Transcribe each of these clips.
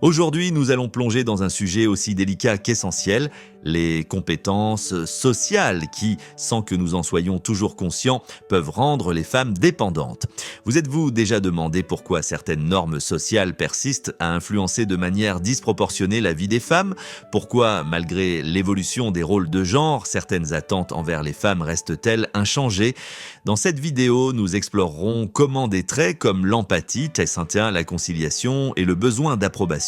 Aujourd'hui, nous allons plonger dans un sujet aussi délicat qu'essentiel, les compétences sociales qui, sans que nous en soyons toujours conscients, peuvent rendre les femmes dépendantes. Vous êtes-vous déjà demandé pourquoi certaines normes sociales persistent à influencer de manière disproportionnée la vie des femmes? Pourquoi, malgré l'évolution des rôles de genre, certaines attentes envers les femmes restent-elles inchangées? Dans cette vidéo, nous explorerons comment des traits comme l'empathie, la conciliation et le besoin d'approbation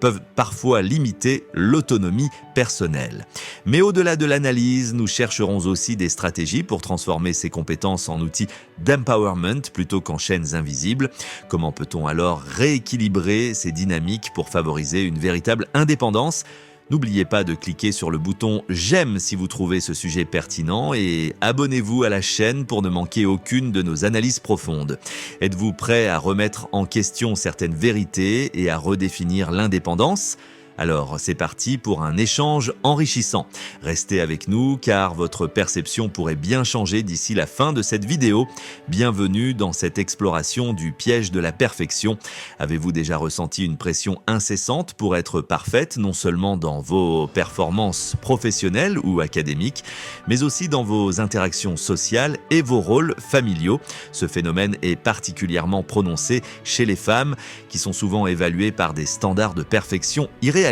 peuvent parfois limiter l'autonomie personnelle. Mais au-delà de l'analyse, nous chercherons aussi des stratégies pour transformer ces compétences en outils d'empowerment plutôt qu'en chaînes invisibles. Comment peut-on alors rééquilibrer ces dynamiques pour favoriser une véritable indépendance ? N'oubliez pas de cliquer sur le bouton « J'aime » si vous trouvez ce sujet pertinent et abonnez-vous à la chaîne pour ne manquer aucune de nos analyses profondes. Êtes-vous prêt à remettre en question certaines vérités et à redéfinir l'indépendance ? Alors, c'est parti pour un échange enrichissant. Restez avec nous car votre perception pourrait bien changer d'ici la fin de cette vidéo. Bienvenue dans cette exploration du piège de la perfection. Avez-vous déjà ressenti une pression incessante pour être parfaite, non seulement dans vos performances professionnelles ou académiques, mais aussi dans vos interactions sociales et vos rôles familiaux? Ce phénomène est particulièrement prononcé chez les femmes, qui sont souvent évaluées par des standards de perfection irréalistes.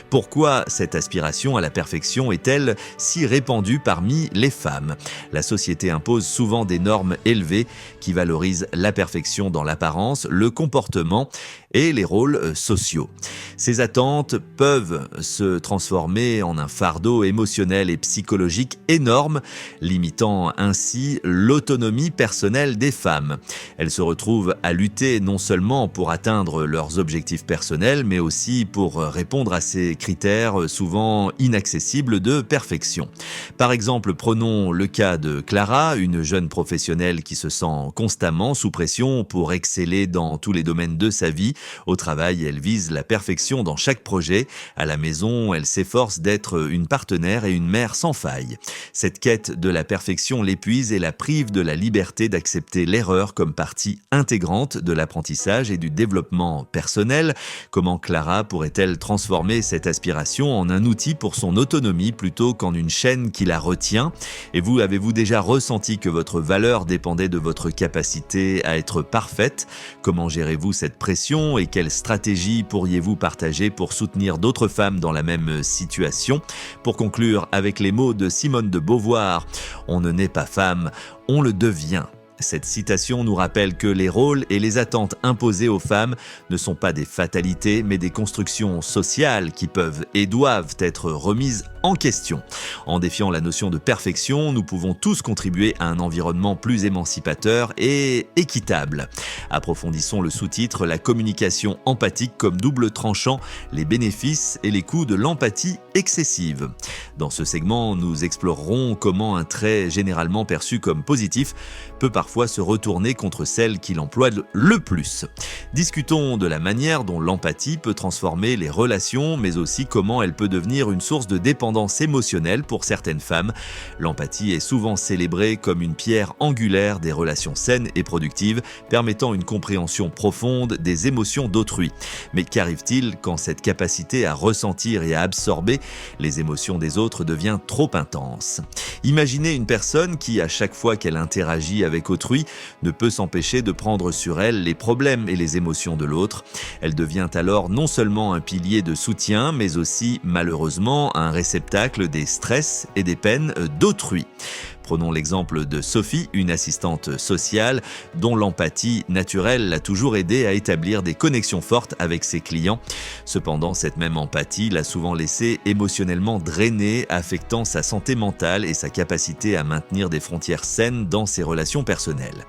Pourquoi cette aspiration à la perfection est-elle si répandue parmi les femmes? La société impose souvent des normes élevées qui valorisent la perfection dans l'apparence, le comportement et les rôles sociaux. Ces attentes peuvent se transformer en un fardeau émotionnel et psychologique énorme, limitant ainsi l'autonomie personnelle des femmes. Elles se retrouvent à lutter non seulement pour atteindre leurs objectifs personnels, mais aussi pour répondre à ces critères souvent inaccessibles de perfection. Par exemple, prenons le cas de Clara, une jeune professionnelle qui se sent constamment sous pression pour exceller dans tous les domaines de sa vie. Au travail, elle vise la perfection dans chaque projet. À la maison, elle s'efforce d'être une partenaire et une mère sans faille. Cette quête de la perfection l'épuise et la prive de la liberté d'accepter l'erreur comme partie intégrante de l'apprentissage et du développement personnel. Comment Clara pourrait-elle transformer cette aspiration en un outil pour son autonomie plutôt qu'en une chaîne qui la retient? Et vous, avez-vous déjà ressenti que votre valeur dépendait de votre capacité à être parfaite? Comment gérez-vous cette pression et quelles stratégies pourriez-vous partager pour soutenir d'autres femmes dans la même situation? Pour conclure avec les mots de Simone de Beauvoir, « On ne naît pas femme, on le devient ». Cette citation nous rappelle que les rôles et les attentes imposées aux femmes ne sont pas des fatalités, mais des constructions sociales qui peuvent et doivent être remises en question. En défiant la notion de perfection, nous pouvons tous contribuer à un environnement plus émancipateur et équitable. Approfondissons le sous-titre « La communication empathique comme double tranchant, les bénéfices et les coûts de l'empathie excessive ». Dans ce segment, nous explorerons comment un trait généralement perçu comme positif peut parfois se retourner contre celle qui l'emploie le plus. Discutons de la manière dont l'empathie peut transformer les relations, mais aussi comment elle peut devenir une source de dépendance émotionnelle pour certaines femmes. L'empathie est souvent célébrée comme une pierre angulaire des relations saines et productives, permettant une compréhension profonde des émotions d'autrui. Mais qu'arrive-t-il quand cette capacité à ressentir et à absorber les émotions des autres devient trop intense? Imaginez une personne qui, à chaque fois qu'elle interagit avec autrui, ne peut s'empêcher de prendre sur elle les problèmes et les émotions de l'autre. Elle devient alors non seulement un pilier de soutien, mais aussi, malheureusement, un réceptacle des stress et des peines d'autrui. Prenons l'exemple de Sophie, une assistante sociale dont l'empathie naturelle l'a toujours aidée à établir des connexions fortes avec ses clients. Cependant, cette même empathie l'a souvent laissée émotionnellement drainée, affectant sa santé mentale et sa capacité à maintenir des frontières saines dans ses relations personnelles.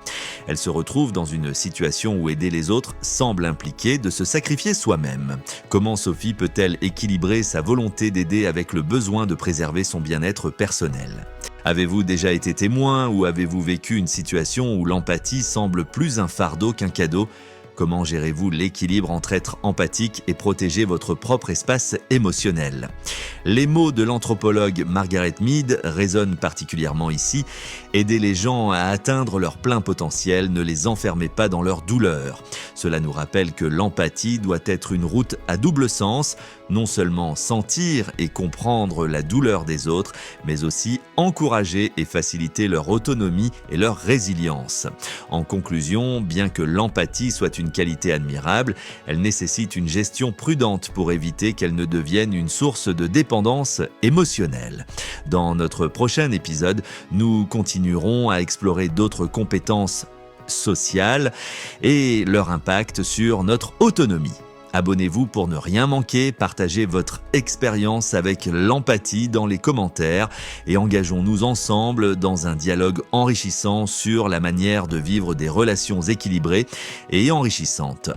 Elle se retrouve dans une situation où aider les autres semble impliquer de se sacrifier soi-même. Comment Sophie peut-elle équilibrer sa volonté d'aider avec le besoin de préserver son bien-être personnel ? Avez-vous déjà été témoin ou avez-vous vécu une situation où l'empathie semble plus un fardeau qu'un cadeau ? Comment gérez-vous l'équilibre entre être empathique et protéger votre propre espace émotionnel? Les mots de l'anthropologue Margaret Mead résonnent particulièrement ici. Aider les gens à atteindre leur plein potentiel, ne les enfermez pas dans leur douleur. Cela nous rappelle que l'empathie doit être une route à double sens, non seulement sentir et comprendre la douleur des autres, mais aussi encourager et faciliter leur autonomie et leur résilience. En conclusion, bien que l'empathie soit une qualité admirable, elle nécessite une gestion prudente pour éviter qu'elle ne devienne une source de dépendance émotionnelle. Dans notre prochain épisode, nous continuerons à explorer d'autres compétences sociales et leur impact sur notre autonomie. Abonnez-vous pour ne rien manquer, partagez votre expérience avec l'empathie dans les commentaires et engageons-nous ensemble dans un dialogue enrichissant sur la manière de vivre des relations équilibrées et enrichissantes.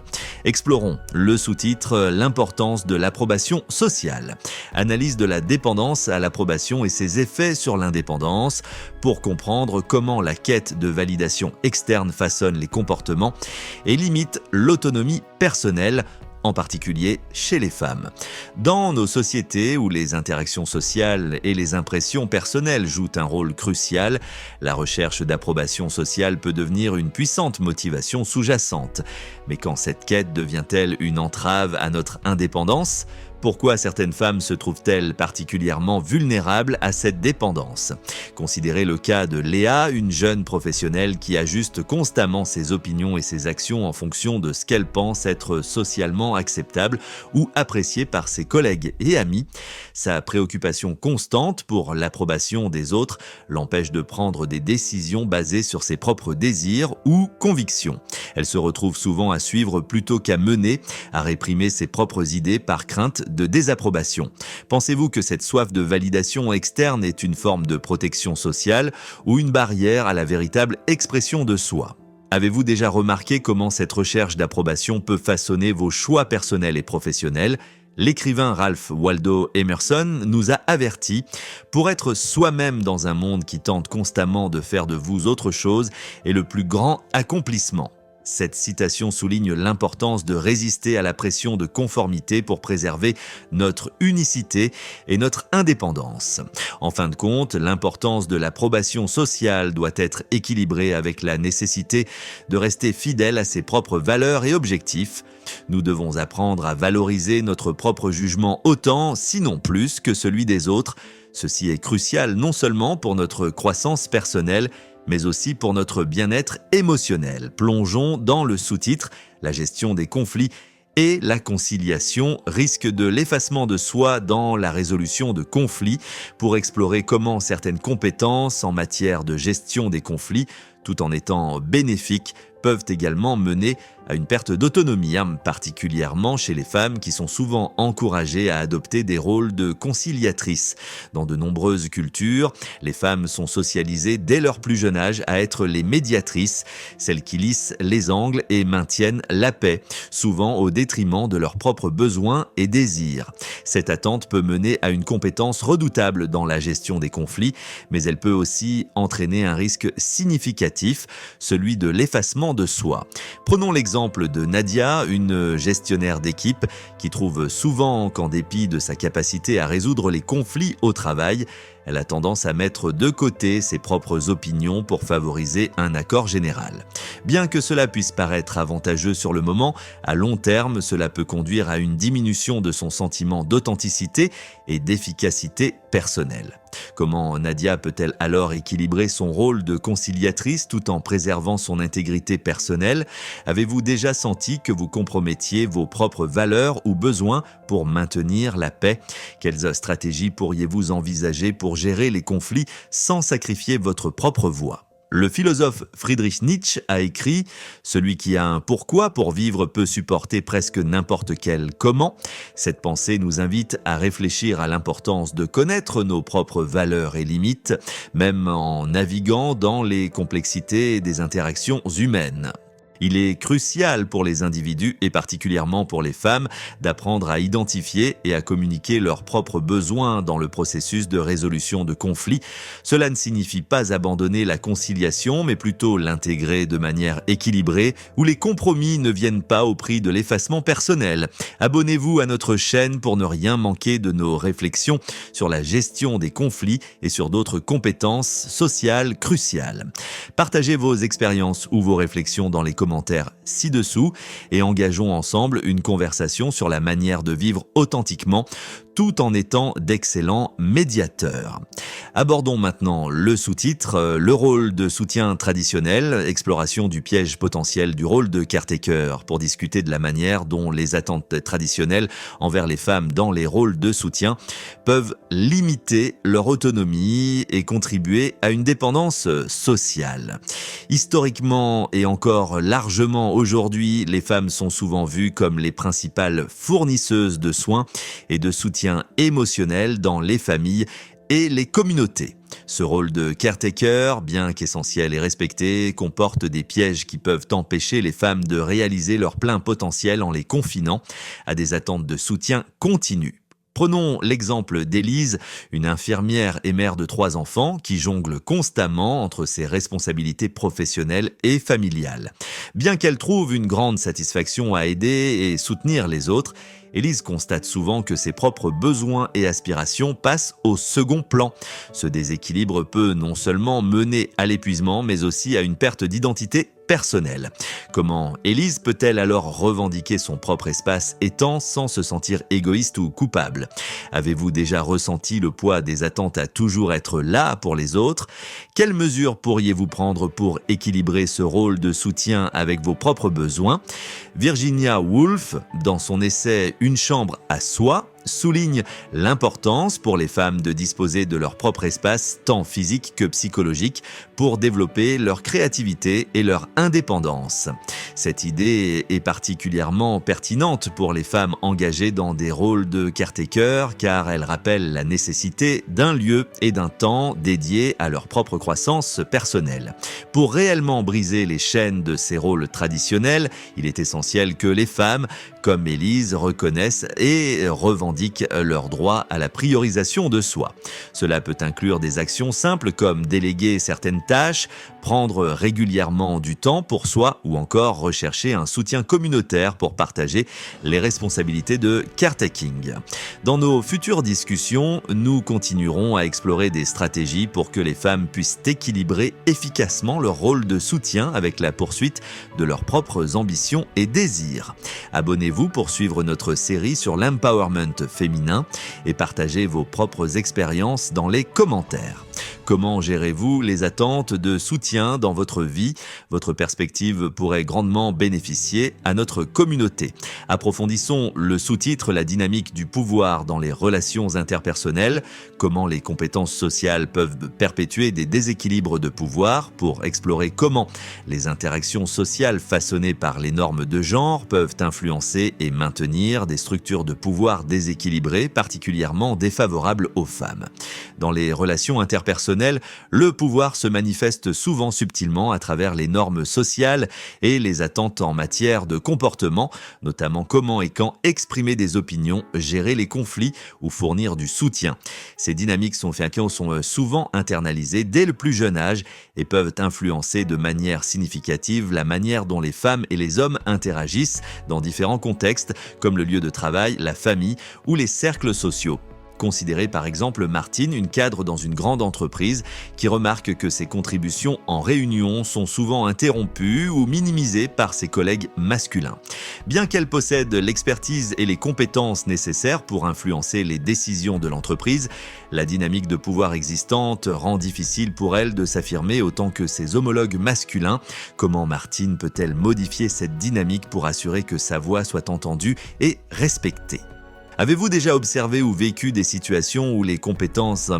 Explorons le sous-titre « L'importance de l'approbation sociale ». Analyse de la dépendance à l'approbation et ses effets sur l'indépendance pour comprendre comment la quête de validation externe façonne les comportements et limite l'autonomie personnelle, en particulier chez les femmes. Dans nos sociétés où les interactions sociales et les impressions personnelles jouent un rôle crucial, la recherche d'approbation sociale peut devenir une puissante motivation sous-jacente. Mais quand cette quête devient-elle une entrave à notre indépendance ? Pourquoi certaines femmes se trouvent-elles particulièrement vulnérables à cette dépendance? Considérez le cas de Léa, une jeune professionnelle qui ajuste constamment ses opinions et ses actions en fonction de ce qu'elle pense être socialement acceptable ou apprécié par ses collègues et amis. Sa préoccupation constante pour l'approbation des autres l'empêche de prendre des décisions basées sur ses propres désirs ou convictions. Elle se retrouve souvent à suivre plutôt qu'à mener, à réprimer ses propres idées par crainte de désapprobation. Pensez-vous que cette soif de validation externe est une forme de protection sociale ou une barrière à la véritable expression de soi? Avez-vous déjà remarqué comment cette recherche d'approbation peut façonner vos choix personnels et professionnels? L'écrivain Ralph Waldo Emerson nous a avertis: pour être soi-même dans un monde qui tente constamment de faire de vous autre chose est le plus grand accomplissement. Cette citation souligne l'importance de résister à la pression de conformité pour préserver notre unicité et notre indépendance. En fin de compte, l'importance de l'approbation sociale doit être équilibrée avec la nécessité de rester fidèle à ses propres valeurs et objectifs. Nous devons apprendre à valoriser notre propre jugement autant, sinon plus, que celui des autres. Ceci est crucial non seulement pour notre croissance personnelle, mais aussi pour notre bien-être émotionnel. Plongeons dans le sous-titre « La gestion des conflits et la conciliation, risque de l'effacement de soi dans la résolution de conflits » pour explorer comment certaines compétences en matière de gestion des conflits, tout en étant bénéfiques, peuvent également mener à une perte d'autonomie, particulièrement chez les femmes qui sont souvent encouragées à adopter des rôles de conciliatrices. Dans de nombreuses cultures, les femmes sont socialisées dès leur plus jeune âge à être les médiatrices, celles qui lissent les angles et maintiennent la paix, souvent au détriment de leurs propres besoins et désirs. Cette attente peut mener à une compétence redoutable dans la gestion des conflits, mais elle peut aussi entraîner un risque significatif, celui de l'effacement de soi. Prenons l'exemple de Nadia, une gestionnaire d'équipe qui trouve souvent qu'en dépit de sa capacité à résoudre les conflits au travail, elle a tendance à mettre de côté ses propres opinions pour favoriser un accord général. Bien que cela puisse paraître avantageux sur le moment, à long terme, cela peut conduire à une diminution de son sentiment d'authenticité et d'efficacité personnelle. Comment Nadia peut-elle alors équilibrer son rôle de conciliatrice tout en préservant son intégrité personnelle? Avez-vous déjà senti que vous compromettiez vos propres valeurs ou besoins pour maintenir la paix? Quelles stratégies pourriez-vous envisager pour gérer les conflits sans sacrifier votre propre voix? Le philosophe Friedrich Nietzsche a écrit « Celui qui a un pourquoi pour vivre peut supporter presque n'importe quel comment ». Cette pensée nous invite à réfléchir à l'importance de connaître nos propres valeurs et limites, même en naviguant dans les complexités des interactions humaines. Il est crucial pour les individus et particulièrement pour les femmes d'apprendre à identifier et à communiquer leurs propres besoins dans le processus de résolution de conflits. Cela ne signifie pas abandonner la conciliation, mais plutôt l'intégrer de manière équilibrée, où les compromis ne viennent pas au prix de l'effacement personnel. Abonnez-vous à notre chaîne pour ne rien manquer de nos réflexions sur la gestion des conflits et sur d'autres compétences sociales cruciales. Partagez vos expériences ou vos réflexions dans les commentaires ci-dessous et engageons ensemble une conversation sur la manière de vivre authentiquement tout en étant d'excellents médiateurs. Abordons maintenant le sous-titre, le rôle de soutien traditionnel, exploration du piège potentiel du rôle de caretaker, pour discuter de la manière dont les attentes traditionnelles envers les femmes dans les rôles de soutien peuvent limiter leur autonomie et contribuer à une dépendance sociale. Historiquement et encore largement aujourd'hui, les femmes sont souvent vues comme les principales fournisseuses de soins et de soutien émotionnel dans les familles et les communautés. Ce rôle de caretaker, bien qu'essentiel et respecté, comporte des pièges qui peuvent empêcher les femmes de réaliser leur plein potentiel en les confinant à des attentes de soutien continu. Prenons l'exemple d'Élise, une infirmière et mère de 3 enfants qui jongle constamment entre ses responsabilités professionnelles et familiales. Bien qu'elle trouve une grande satisfaction à aider et soutenir les autres, Élise constate souvent que ses propres besoins et aspirations passent au second plan. Ce déséquilibre peut non seulement mener à l'épuisement, mais aussi à une perte d'identité personnelle. Comment Élise peut-elle alors revendiquer son propre espace et temps sans se sentir égoïste ou coupable? Avez-vous déjà ressenti le poids des attentes à toujours être là pour les autres? Quelles mesures pourriez-vous prendre pour équilibrer ce rôle de soutien avec vos propres besoins? Virginia Woolf, dans son essai Une chambre à soi, souligne l'importance pour les femmes de disposer de leur propre espace, tant physique que psychologique, pour développer leur créativité et leur indépendance. Cette idée est particulièrement pertinente pour les femmes engagées dans des rôles de caretaker, car elle rappelle la nécessité d'un lieu et d'un temps dédiés à leur propre croissance personnelle. Pour réellement briser les chaînes de ces rôles traditionnels, il est essentiel que les femmes, comme Élise, reconnaissent et revendiquent leur droit à la priorisation de soi. Cela peut inclure des actions simples comme déléguer certaines tâches, prendre régulièrement du temps pour soi ou encore rechercher un soutien communautaire pour partager les responsabilités de caretaking. Dans nos futures discussions, nous continuerons à explorer des stratégies pour que les femmes puissent équilibrer efficacement leur rôle de soutien avec la poursuite de leurs propres ambitions et désirs. Abonnez-vous pour suivre notre série sur l'empowerment féminin et partagez vos propres expériences dans les commentaires. Comment gérez-vous les attentes de soutien dans votre vie? Votre perspective pourrait grandement bénéficier à notre communauté. Approfondissons le sous-titre La dynamique du pouvoir dans les relations interpersonnelles. Comment les compétences sociales peuvent perpétuer des déséquilibres de pouvoir, pour explorer comment les interactions sociales façonnées par les normes de genre peuvent influencer et maintenir des structures de pouvoir déséquilibrées, particulièrement défavorables aux femmes. Dans les relations interpersonnelles, le pouvoir se manifeste souvent subtilement à travers les normes sociales et les attentes en matière de comportement, notamment comment et quand exprimer des opinions, gérer les conflits ou fournir du soutien. Ces dynamiques sont souvent internalisées dès le plus jeune âge et peuvent influencer de manière significative la manière dont les femmes et les hommes interagissent dans différents contextes, comme le lieu de travail, la famille ou les cercles sociaux. Considérez par exemple Martine, une cadre dans une grande entreprise, qui remarque que ses contributions en réunion sont souvent interrompues ou minimisées par ses collègues masculins. Bien qu'elle possède l'expertise et les compétences nécessaires pour influencer les décisions de l'entreprise, la dynamique de pouvoir existante rend difficile pour elle de s'affirmer autant que ses homologues masculins. Comment Martine peut-elle modifier cette dynamique pour assurer que sa voix soit entendue et respectée? Avez-vous déjà observé ou vécu des situations où les compétences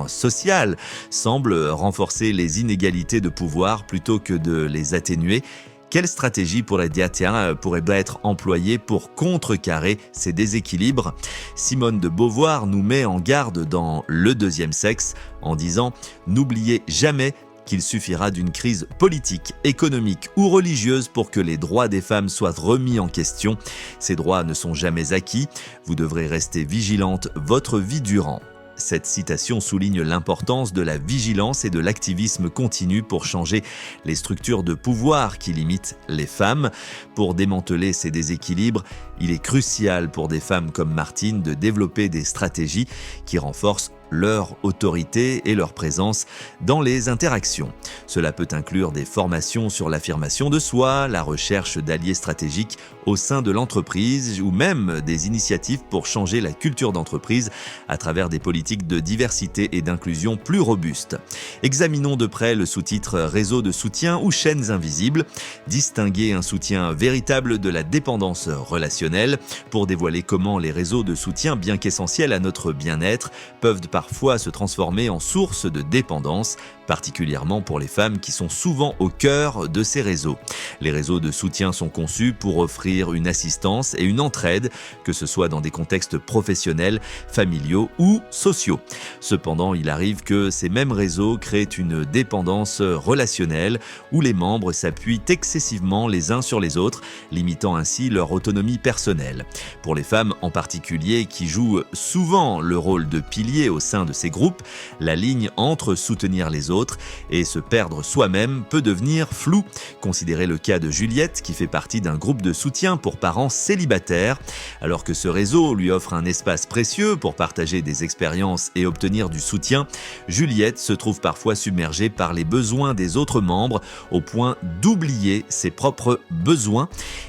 sociales semblent renforcer les inégalités de pouvoir plutôt que de les atténuer? Quelle stratégie pourrait être employée pour contrecarrer ces déséquilibres? Simone de Beauvoir nous met en garde dans Le deuxième sexe en disant « N'oubliez jamais qu'il suffira d'une crise politique, économique ou religieuse pour que les droits des femmes soient remis en question. Ces droits ne sont jamais acquis. Vous devrez rester vigilante votre vie durant. Cette citation souligne l'importance de la vigilance et de l'activisme continu pour changer les structures de pouvoir qui limitent les femmes. Pour démanteler ces déséquilibres, il est crucial pour des femmes comme Martine de développer des stratégies qui renforcent leur autorité et leur présence dans les interactions. Cela peut inclure des formations sur l'affirmation de soi, la recherche d'alliés stratégiques au sein de l'entreprise ou même des initiatives pour changer la culture d'entreprise à travers des politiques de diversité et d'inclusion plus robustes. Examinons de près le sous-titre Réseau de soutien ou chaînes invisibles. Distinguer un soutien véritable de la dépendance relationnelle pour dévoiler comment les réseaux de soutien, bien qu'essentiels à notre bien-être, peuvent parfois se transformer en source de dépendance, particulièrement pour les femmes qui sont souvent au cœur de ces réseaux. Les réseaux de soutien sont conçus pour offrir une assistance et une entraide, que ce soit dans des contextes professionnels, familiaux ou sociaux. Cependant, il arrive que ces mêmes réseaux créent une dépendance relationnelle où les membres s'appuient excessivement les uns sur les autres, limitant ainsi leur autonomie personnelle. Pour les femmes en particulier qui jouent souvent le rôle de pilier au sein de ces groupes, la ligne entre soutenir les autres et se perdre soi-même peut devenir floue. Considérez le cas de Juliette qui fait partie d'un groupe de soutien pour parents célibataires. Alors que ce réseau lui offre un espace précieux pour partager des expériences et obtenir du soutien, Juliette se trouve parfois submergée par les besoins des autres membres au point d'oublier ses propres besoins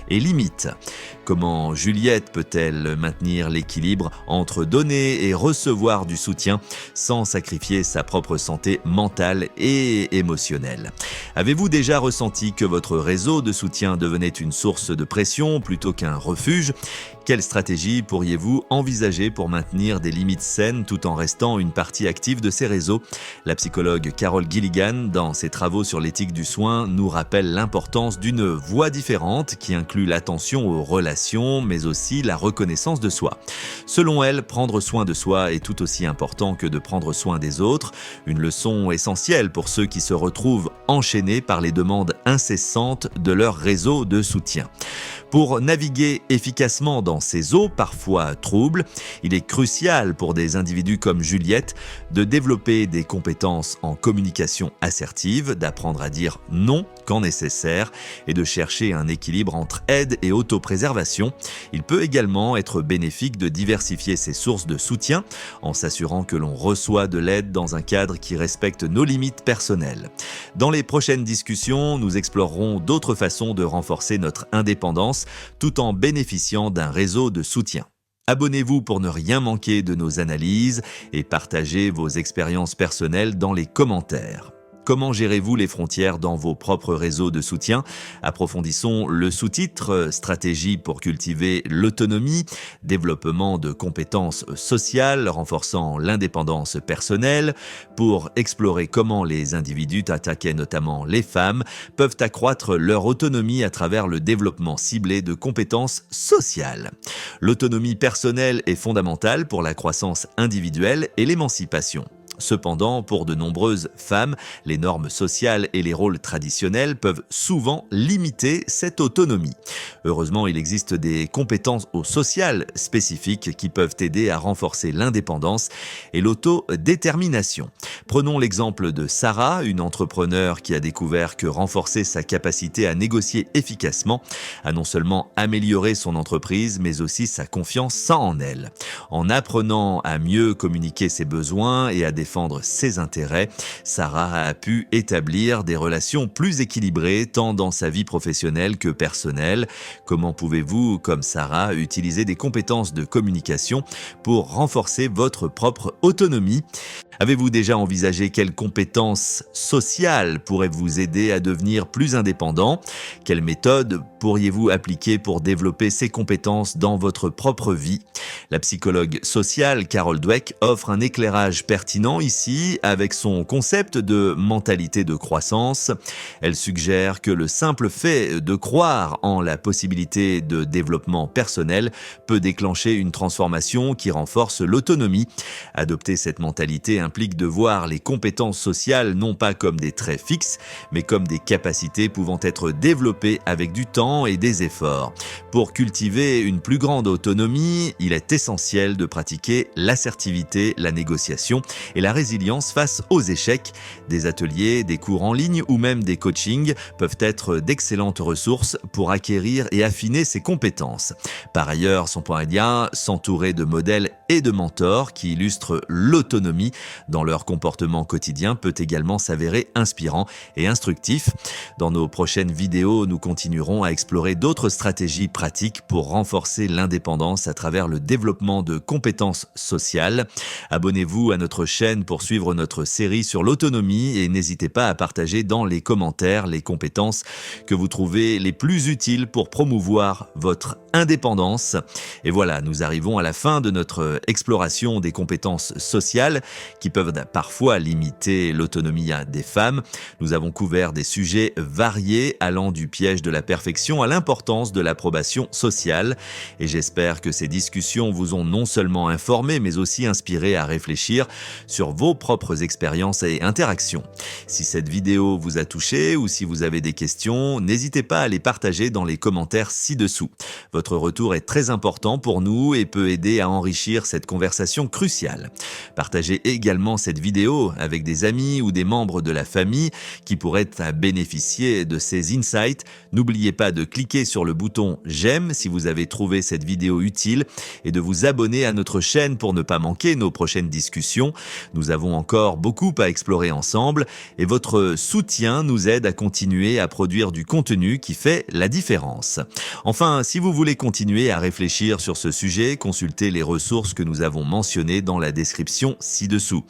et limites. Comment Juliette peut-elle maintenir l'équilibre entre donner et recevoir du soutien sans sacrifier sa propre santé mentale et émotionnelle? Avez-vous déjà ressenti que votre réseau de soutien devenait une source de pression plutôt qu'un refuge? Quelle stratégie pourriez-vous envisager pour maintenir des limites saines tout en restant une partie active de ces réseaux? La psychologue Carol Gilligan, dans ses travaux sur l'éthique du soin, nous rappelle l'importance d'une voie différente qui inclut l'attention aux relations, mais aussi la reconnaissance de soi. Selon elle, prendre soin de soi est tout aussi important que de prendre soin des autres, une leçon essentielle pour ceux qui se retrouvent enchaînés par les demandes incessantes de leur réseau de soutien. Pour naviguer efficacement dans ces eaux parfois troubles, il est crucial pour des individus comme Juliette de développer des compétences en communication assertive, d'apprendre à dire non quand nécessaire et de chercher un équilibre entre aide et autopréservation. Il peut également être bénéfique de diversifier ses sources de soutien en s'assurant que l'on reçoit de l'aide dans un cadre qui respecte nos limites personnelles. Dans les prochaines discussions, nous explorerons d'autres façons de renforcer notre indépendance tout en bénéficiant d'un réseau de soutien. Abonnez-vous pour ne rien manquer de nos analyses et partagez vos expériences personnelles dans les commentaires. Comment gérez-vous les frontières dans vos propres réseaux de soutien? Approfondissons le sous-titre « Stratégie pour cultiver l'autonomie, développement de compétences sociales renforçant l'indépendance personnelle » pour explorer comment les individus, attaqués notamment les femmes, peuvent accroître leur autonomie à travers le développement ciblé de compétences sociales. L'autonomie personnelle est fondamentale pour la croissance individuelle et l'émancipation. Cependant, pour de nombreuses femmes, les normes sociales et les rôles traditionnels peuvent souvent limiter cette autonomie. Heureusement, il existe des compétences sociales spécifiques qui peuvent aider à renforcer l'indépendance et l'autodétermination. Prenons l'exemple de Sarah, une entrepreneure qui a découvert que renforcer sa capacité à négocier efficacement a non seulement amélioré son entreprise, mais aussi sa confiance en elle. En apprenant à mieux communiquer ses besoins et à défendre ses intérêts, Sarah a pu établir des relations plus équilibrées tant dans sa vie professionnelle que personnelle. Comment pouvez-vous, comme Sarah, utiliser des compétences de communication pour renforcer votre propre autonomie? Avez-vous déjà envisagé quelles compétences sociales pourraient vous aider à devenir plus indépendant? Quelles méthodes pourriez-vous appliquer pour développer ces compétences dans votre propre vie? La psychologue sociale Carol Dweck offre un éclairage pertinent ici avec son concept de mentalité de croissance. Elle suggère que le simple fait de croire en la possibilité de développement personnel peut déclencher une transformation qui renforce l'autonomie. Adopter cette mentalité implique de voir les compétences sociales non pas comme des traits fixes, mais comme des capacités pouvant être développées avec du temps et des efforts. Pour cultiver une plus grande autonomie, il est essentiel de pratiquer l'assertivité, la négociation et la résilience face aux échecs. Des ateliers, des cours en ligne ou même des coachings peuvent être d'excellentes ressources pour acquérir et affiner ses compétences. Par ailleurs, son point médian, s'entourer de modèles et de mentors qui illustrent l'autonomie dans leur comportement quotidien peut également s'avérer inspirant et instructif. Dans nos prochaines vidéos, nous continuerons à explorer d'autres stratégies pratiques pour renforcer l'indépendance à travers le développement de compétences sociales. Abonnez-vous à notre chaîne pour suivre notre série sur l'autonomie et n'hésitez pas à partager dans les commentaires les compétences que vous trouvez les plus utiles pour promouvoir votre indépendance. Et voilà, nous arrivons à la fin de notre exploration des compétences sociales qui peuvent parfois limiter l'autonomie des femmes. Nous avons couvert des sujets variés allant du piège de la perfection à l'importance de l'approbation sociale. Et j'espère que ces discussions vous ont non seulement informé mais aussi inspiré à réfléchir sur vos propres expériences et interactions. Si cette vidéo vous a touché ou si vous avez des questions, n'hésitez pas à les partager dans les commentaires ci-dessous. Votre retour est très important pour nous et peut aider à enrichir cette conversation cruciale. Partagez également cette vidéo avec des amis ou des membres de la famille qui pourraient bénéficier de ces insights. N'oubliez pas de cliquer sur le bouton j'aime si vous avez trouvé cette vidéo utile et de vous abonner à notre chaîne pour ne pas manquer nos prochaines discussions. Nous avons encore beaucoup à explorer ensemble et votre soutien nous aide à continuer à produire du contenu qui fait la différence. Enfin, si vous voulez continuer à réfléchir sur ce sujet, consultez les ressources que nous avons mentionnées dans la description ci-dessous.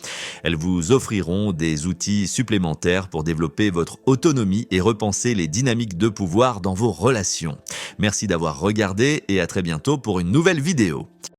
Elles vous offriront des outils supplémentaires pour développer votre autonomie et repenser les dynamiques de pouvoir dans vos relations. Merci d'avoir regardé et à très bientôt pour une nouvelle vidéo.